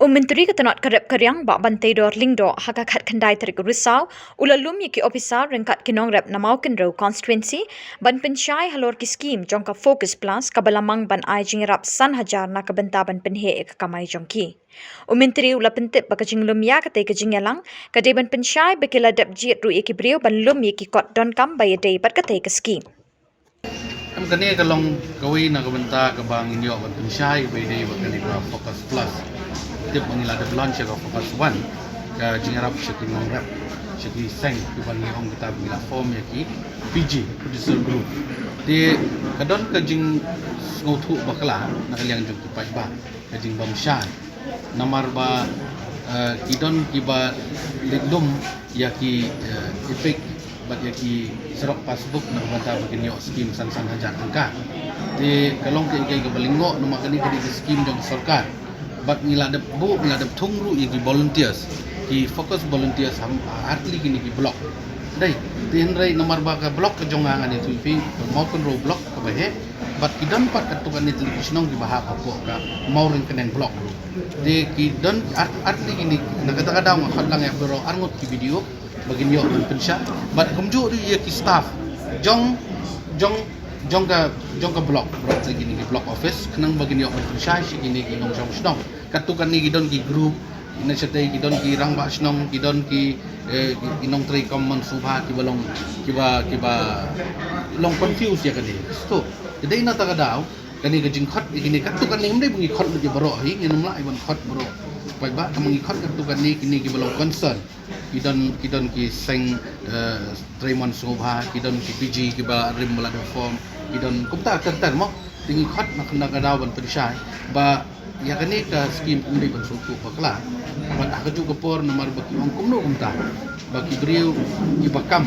Menteri ketenot kerep keriang bak bantai dor lingdo haka khat khandai tarik risau ulalum yaki officer rengkat kinong rep namau kenro constituency ban pensyai halor ki skim jongka focus plus kabalamang ban ai jingrap san hajar na kabenta ban penhe ek kamai jongki. Menteri ula pentip baka jinglum ya kate ke jingelang kade ban pensyai bekila dep jiet ru yaki brio ban lum yaki kot don kam bayadei bat kate ke skim. Am kani kalong kawi na kabenta kabang inyo ban pensyai bayadei bakani ka focus plus. Dia mengilah ada launch ke focus one ke jingarap syaki ngongrap syaki seng ke bani ong kita mengilah form yaki PG producer group di kadon ke jing ngotu bakala nak liang jung kipai ba ke jing bamshan namar ba kidon kiba legdom yaki efek bat yaki serok passbook nak banta bagin yo skim san-san hajar angka di kalong ke balingo nama kani ke skim jong sarkar bat ngiladap bu ngiladap thungru yaki volunteers ki focus volunteers ham artli kini ki block dai tin rai nomor ba ka block ke jongangan itu pi maupun ro block ke bahe bat kidan pat katukan ni television ki bahap apa ka mau ring kenen block de ki don artli kini nakata kadang khadlang ya bro arngot ki video bagin yo pensya bat kumju ri ki staff jong block lagi ni block office kenang bagin yo pensya si kini ki nong jong katukan ni gidon ki group ina chatai gidon ki rang ba snong gidon ki inong tri common subha ki balong kiba long confuse ya kadi so jadi ina ta kadau kani ke jingkhat ini katukan ni mdai bungi khat di baro hi nginum la ibon khat baro pai ba kamangi khat katukan ni kini ki balong concern kidon ki seng Raymond subha kidon ki PG ki ba rim bala form kidon kumta terter mo tingi khat nak kena kadau ban pensai ba ya kani ka skim umdi ban suku bakla ban akaju kapor nomor baki ong kumno kumta baki brio ibakam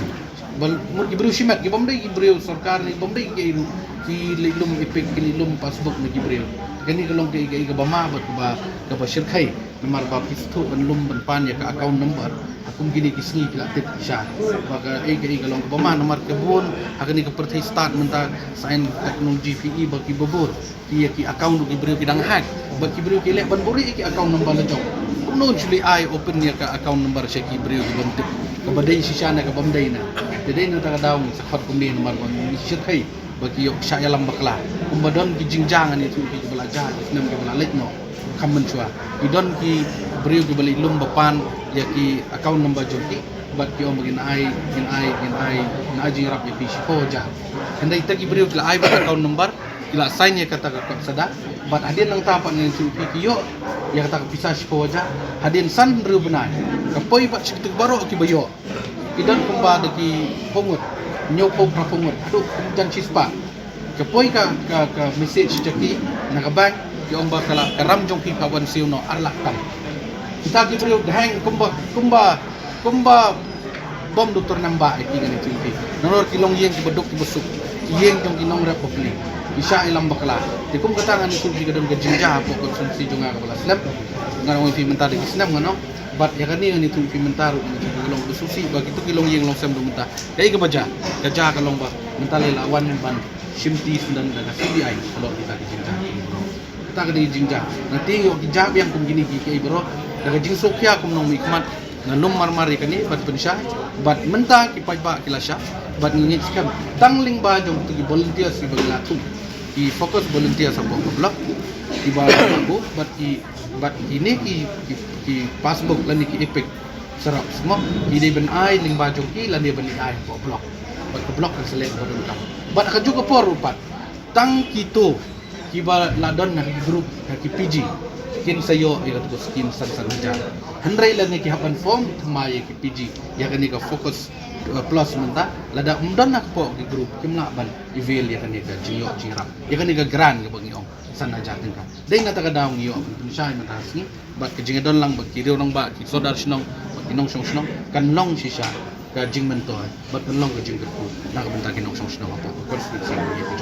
bal mur ki brio simat ki bomdai ki brio sarkar ni bomdai ki lilum ipek ki lilum passbook ni ki brio kani kalong ke bama ba shirkai nomor ba pistu ban lum ban pan ya ka account number akum gini kisni pila tip sha baka kalong bama nomor kebun akani ke perthi start menta sign teknologi PE baki bobor ki account ki brio kidang hack baki brio ki lek ban bori ki account number lejong kuno juli ai open ya ka account number syaki brio ki bantik ka badai sisana ka bamdai na jadi na ta daung sakhat kumni nomor ban shirkai bagi yok sya yalam bakla kumbadon ki jingjangan itu ki belajar islam ki belalet no kammen chua idon ki brio ki bali lum bapan ya ki account number joki bat ki om begin ai na ji rap ya ki sipoja kendai ta ki brio ki ai ba account number kila sign ya kata ka sada bat hadin nang tapak ni tu ki yo ya kata ka pisah sipoja hadin san brio benai kapoi bat sik baro ki bayo idon kumba de ki pungut nyopok na pungut aduh jan cispa kapoi ka message jaki nakabank ki omba kala karam jong ki kawan siu no arlak tam kita ki brio hang kumba bom doktor namba iki ngani tingki nonor kilong yeng ki bedok ki besuk yeng jong ki nong rap popli isa ilam bakla ti kum katangan ni sulti kadon ke jinja po konsumsi jonga ka bala snap ngano fi mentar ki snap ngano bat ya kani ni tu fi mentar kilong besusi bagi tu kilong yeng long sam do menta kai ke baja gaja ka long ba mentale lawan ban shimti sundan daga CBI kalau kita di jinja kita ke di jinja nanti yo ki jab yang kum gini ki kai bro daga jing sokya kum nong mikmat ngalum marmari kani bat pensya bat menta ki pajba kilasha bat ni skam tangling ba jong tu ki volunteer si bagla tu ki fokus volunteer sa ko blok ki ba ko bat ini ki passbook lani ki epek serap semua ki de ben ai ling ba jong ki lani ben ai ko blok bat ko blok kan selek bodon kam bat ka juga por rupat tang kito ki ba ladon na ki group ki PG kin sayo ikat ko skin san hajar handrai lagi ki hapan form thmai ki PG ya kani ka focus plus menta lada umdan nak po ki group kimna ban evail ya kani ka jiyo jirap ya kani ka gran ka bangi ong san hajar tin ka dai na ta ka daung yo pensai menta sni bat ke jingadon lang ba ki rio nang ba ki sodar snong kinong snong kan long sisa ka jing mento bat long ka jing ka ku na ka benta kinong snong apa ko konflik sing ya ki